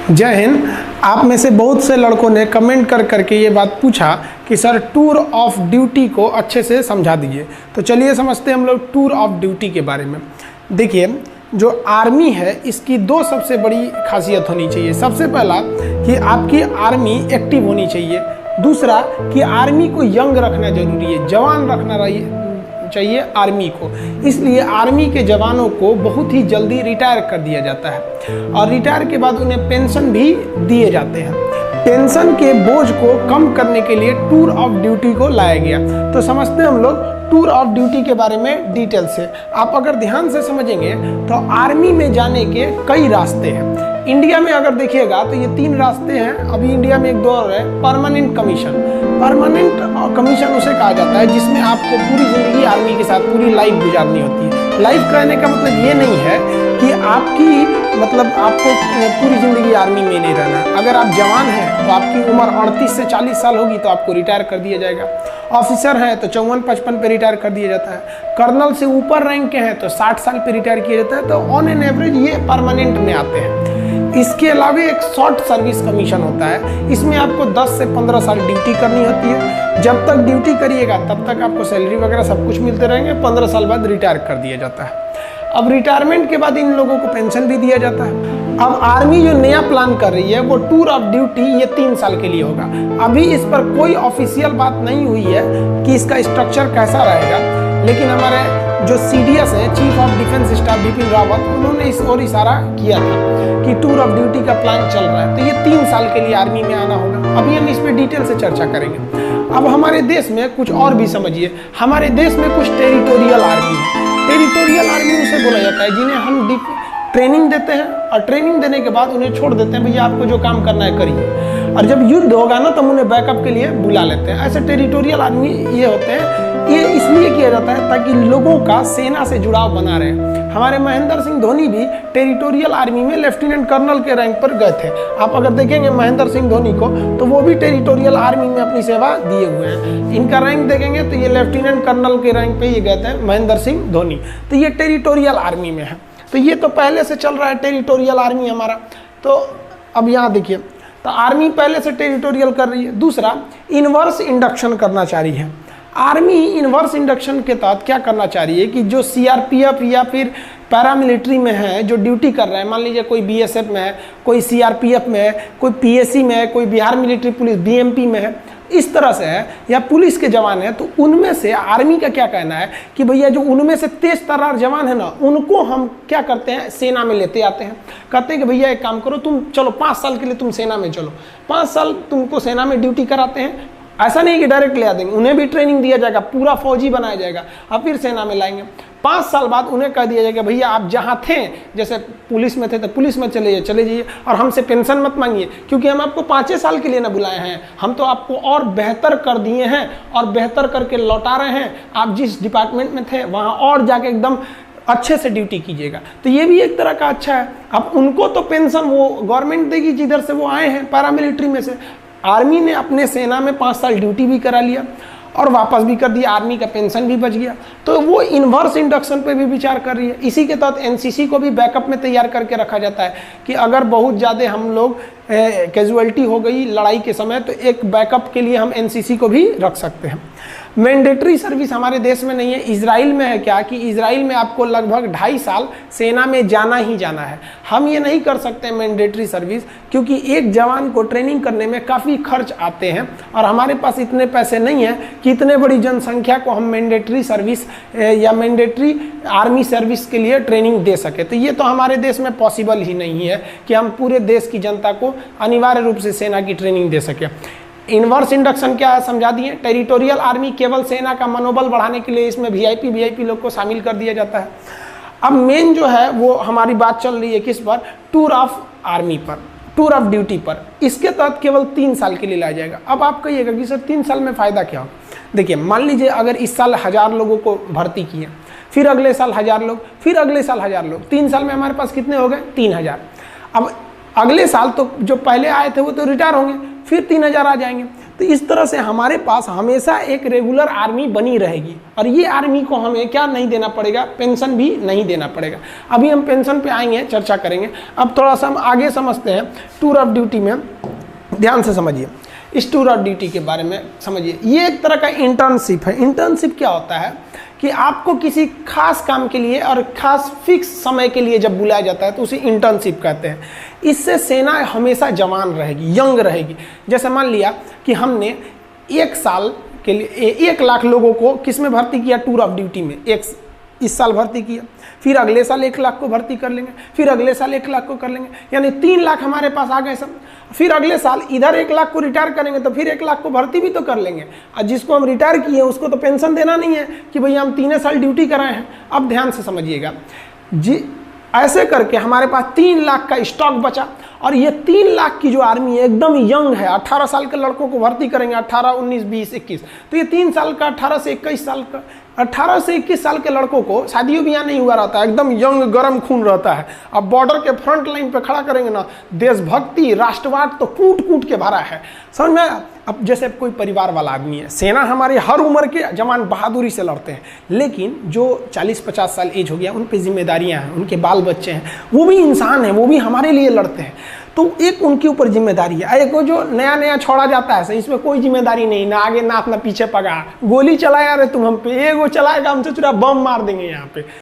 जय हिंद। आप में से बहुत से लड़कों ने कमेंट कर करके ये बात पूछा कि सर टूर ऑफ ड्यूटी को अच्छे से समझा दीजिए। तो चलिए समझते हैं हम लोग टूर ऑफ ड्यूटी के बारे में। देखिए, जो आर्मी है इसकी दो सबसे बड़ी खासियत होनी चाहिए। सबसे पहला कि आपकी आर्मी एक्टिव होनी चाहिए, दूसरा कि आर्मी को यंग रखना जरूरी है, जवान रखना चाहिए आर्मी को। इसलिए आर्मी के जवानों को बहुत ही जल्दी रिटायर कर दिया जाता है और रिटायर के बाद उन्हें पेंशन भी दिए जाते हैं। पेंशन के बोझ को कम करने के लिए टूर ऑफ ड्यूटी को लाया गया। तो समझते हैं हम लोग टूर ऑफ ड्यूटी के बारे में डिटेल से। आप अगर ध्यान से समझेंगे तो आर्मी में जाने के कई रास्ते हैं। इंडिया में अगर देखिएगा तो ये 3 रास्ते हैं। अभी इंडिया में एक दौर है परमानेंट कमीशन। परमानेंट कमीशन उसे कहा जाता है जिसमें आपको पूरी जिंदगी आर्मी के साथ पूरी लाइफ गुजारनी होती है। लाइफ कहने का मतलब ये नहीं है कि आपको पूरी जिंदगी आर्मी में नहीं रहना। अगर आप जवान हैं तो आपकी उम्र 38 से 40 साल होगी तो आपको रिटायर कर दिया जाएगा। ऑफिसर हैं तो 54-55 पे रिटायर कर दिया जाता है। कर्नल से ऊपर रैंक के हैं तो 60 साल पे रिटायर किया जाता है। तो ऑन एन एवरेज ये परमानेंट में आते हैं। इसके अलावा एक शॉर्ट सर्विस कमीशन होता है। इसमें आपको 10 से 15 साल ड्यूटी करनी होती है। जब तक ड्यूटी करिएगा तब तक आपको सैलरी वगैरह सब कुछ मिलते रहेंगे। 15 साल बाद रिटायर कर दिया जाता है। अब रिटायरमेंट के बाद इन लोगों को पेंशन भी दिया जाता है। अब आर्मी जो नया प्लान कर रही है वो टूर ऑफ ड्यूटी ये 3 साल के लिए होगा। अभी इस पर कोई ऑफिशियल बात नहीं हुई है कि इसका स्ट्रक्चर कैसा रहेगा, लेकिन हमारे जो CDS है, chief of defence staff Bipin Rawat, उन्होंने इस ओर इशारा किया था कि टूर ऑफ ड्यूटी का प्लान चल रहा है। तो ये 3 साल के लिए आर्मी में आना होगा। अभी हम इस पर डिटेल से चर्चा करेंगे। अब हमारे देश में कुछ और भी समझिए। हमारे देश में कुछ टेरिटोरियल आर्मी है। टेरिटोरियल आर्मी उसे बोला जाता है जिन्हें हम ट्रेनिंग देते हैं और ट्रेनिंग देने के बाद उन्हें छोड़ देते हैं, भैया आपको जो काम करना है करिए। और जब युद्ध होगा ना तो हम उन्हें बैकअप के लिए बुला लेते हैं। ऐसे टेरिटोरियल आर्मी ये होते हैं। ये इसलिए किया जाता है ताकि लोगों का सेना से जुड़ाव बना रहे। हमारे महेंद्र सिंह धोनी भी टेरिटोरियल आर्मी में लेफ्टिनेंट कर्नल के रैंक पर गए थे। आप अगर देखेंगे महेंद्र सिंह धोनी को तो वो भी टेरिटोरियल आर्मी में अपनी सेवा दिए हुए हैं। इनका रैंक देखेंगे तो ये लेफ्टिनेंट कर्नल के रैंक पे ये गए थे महेंद्र सिंह धोनी। तो ये टेरिटोरियल आर्मी में है। तो ये तो पहले से चल रहा है टेरिटोरियल आर्मी हमारा। तो अब यहाँ देखिए, तो आर्मी पहले से टेरिटोरियल कर रही है। दूसरा, इनवर्स इंडक्शन करना चाह रही है आर्मी। इनवर्स इंडक्शन के तहत क्या करना चाह रही है कि जो CRPF या फिर पैरामिलिट्री में है, जो ड्यूटी कर रहे हैं, मान लीजिए कोई BSF में है, कोई CRPF में है, कोई PSC में है, कोई बिहार मिलिट्री पुलिस BMP में है, इस तरह से है, या पुलिस के जवान हैं, तो उनमें से आर्मी का क्या कहना है कि भैया जो उनमें से तेज तर्रार जवान है ना, उनको हम क्या करते हैं, सेना में लेते आते हैं। कहते हैं कि भैया एक काम करो, तुम चलो 5 साल के लिए तुम सेना में चलो। 5 साल तुमको सेना में ड्यूटी कराते हैं। ऐसा नहीं कि डायरेक्ट ले आ देंगे, उन्हें भी ट्रेनिंग दिया जाएगा, पूरा फौजी बनाया जाएगा और फिर सेना में लाएंगे। 5 साल बाद उन्हें कह दिया जाएगा भैया आप जहाँ थे, जैसे पुलिस में थे तो पुलिस में चले जाइए और हमसे पेंशन मत मांगिए, क्योंकि हम आपको 5 साल के लिए ना बुलाए हैं, हम तो आपको और बेहतर कर दिए हैं और बेहतर करके लौटा रहे हैं। आप जिस डिपार्टमेंट में थे वहाँ और जाके एकदम अच्छे से ड्यूटी कीजिएगा। तो ये भी एक तरह का अच्छा है। अब उनको तो पेंशन वो गवर्नमेंट देगी जिधर से वो आए हैं, पैरामिलिट्री में से। आर्मी ने अपने सेना में 5 साल ड्यूटी भी करा लिया और वापस भी कर दिया, आर्मी का पेंशन भी बच गया। तो वो इन्वर्स इंडक्शन पे भी विचार कर रही है। इसी के तहत NCC को भी बैकअप में तैयार करके रखा जाता है कि अगर बहुत ज़्यादा हम लोग कैजुअलिटी हो गई लड़ाई के समय, तो एक बैकअप के लिए हम NCC को भी रख सकते हैं। मैंडेटरी सर्विस हमारे देश में नहीं है। इजराइल में है क्या कि इजराइल में आपको लगभग 2.5 साल सेना में जाना ही जाना है। हम ये नहीं कर सकते मैंडेटरी सर्विस, क्योंकि एक जवान को ट्रेनिंग करने में काफ़ी खर्च आते हैं और हमारे पास इतने पैसे नहीं हैं कि इतने बड़ी जनसंख्या को हम मैंडेटरी सर्विस या मैंडेटरी आर्मी सर्विस के लिए ट्रेनिंग दे सके। तो ये तो हमारे देश में पॉसिबल ही नहीं है कि हम पूरे देश की जनता को अनिवार्य रूप से सेना की ट्रेनिंग दे सके। इनवर्स इंडक्शन क्या है समझा दिए। टेरिटोरियल आर्मी केवल सेना का मनोबल बढ़ाने के लिए इसमें VIP लोग को शामिल कर दिया जाता है। अब मेन जो है वो हमारी बात चल रही है किस पर, टूर ऑफ आर्मी पर, टूर ऑफ ड्यूटी पर। इसके तहत केवल 3 साल के लिए लाया जाएगा। अब आप कहिएगा कि सर 3 साल में फ़ायदा क्या हो। देखिए, मान लीजिए अगर इस साल 1000 लोगों को भर्ती किए, फिर अगले साल 1000 लोग, फिर अगले साल 1000 लोग, 3 साल में हमारे पास कितने हो गए, 3000। अब अगले साल तो जो पहले आए थे वो तो रिटायर होंगे, फिर 3000 आ जाएंगे। तो इस तरह से हमारे पास हमेशा एक रेगुलर आर्मी बनी रहेगी और ये आर्मी को हमें क्या नहीं देना पड़ेगा, पेंशन भी नहीं देना पड़ेगा। अभी हम पेंशन पे आएंगे, चर्चा करेंगे। अब थोड़ा सा हम आगे समझते हैं टूर ऑफ ड्यूटी में, ध्यान से समझिए। इस टूर ऑफ ड्यूटी के बारे में समझिए। ये एक तरह का इंटर्नशिप है। इंटर्नशिप क्या होता है कि आपको किसी खास काम के लिए और खास फिक्स समय के लिए जब बुलाया जाता है तो उसे इंटर्नशिप कहते हैं। इससे सेना हमेशा जवान रहेगी, यंग रहेगी। जैसे मान लिया कि हमने 1 साल के लिए 1 लाख लोगों को किस में भर्ती किया, टूर ऑफ ड्यूटी में। इस साल भर्ती किया, फिर अगले साल 1 लाख को भर्ती कर लेंगे, फिर अगले साल 1 लाख को कर लेंगे, यानी 3 लाख हमारे पास आ गए सब। फिर अगले साल इधर 1 लाख को रिटायर करेंगे तो फिर 1 लाख को भर्ती भी तो कर लेंगे। और जिसको हम रिटायर किए उसको तो पेंशन देना नहीं है कि भैया हम 3 साल ड्यूटी कराए हैं। अब ध्यान से समझिएगा जी, ऐसे करके हमारे पास 3 लाख का स्टॉक बचा। और ये 3 लाख की जो आर्मी है एकदम यंग है। 18 साल के लड़कों को भर्ती करेंगे, 18, 19, 20, 21। तो ये 3 साल का, 18 से 21 साल का, 18 से 21 साल के लड़कों को शादियों ब्याह नहीं हुआ रहता है, एकदम यंग गर्म खून रहता है। अब बॉर्डर के फ्रंट लाइन पे खड़ा करेंगे ना, देशभक्ति राष्ट्रवाद तो कूट कूट के भरा है, समझ में। अब जैसे कोई परिवार वाला आदमी है, सेना हमारी हर उम्र के जवान बहादुरी से लड़ते हैं, लेकिन जो 40-50 साल एज हो गया उन पे जिम्मेदारियां हैं, उनके बाल बच्चे हैं, वो भी इंसान हैं, वो भी हमारे लिए लड़ते हैं। तो एक उनके ऊपर जिम्मेदारी है। एक जो नया नया छोड़ा जाता है इसमें कोई जिम्मेदारी नहीं, ना आगे ना अपना पीछे पगा, गोली चलाया रे तुम हम पे, एगो चलाएगा हमसे चुरा बम मार देंगे यहाँ पे।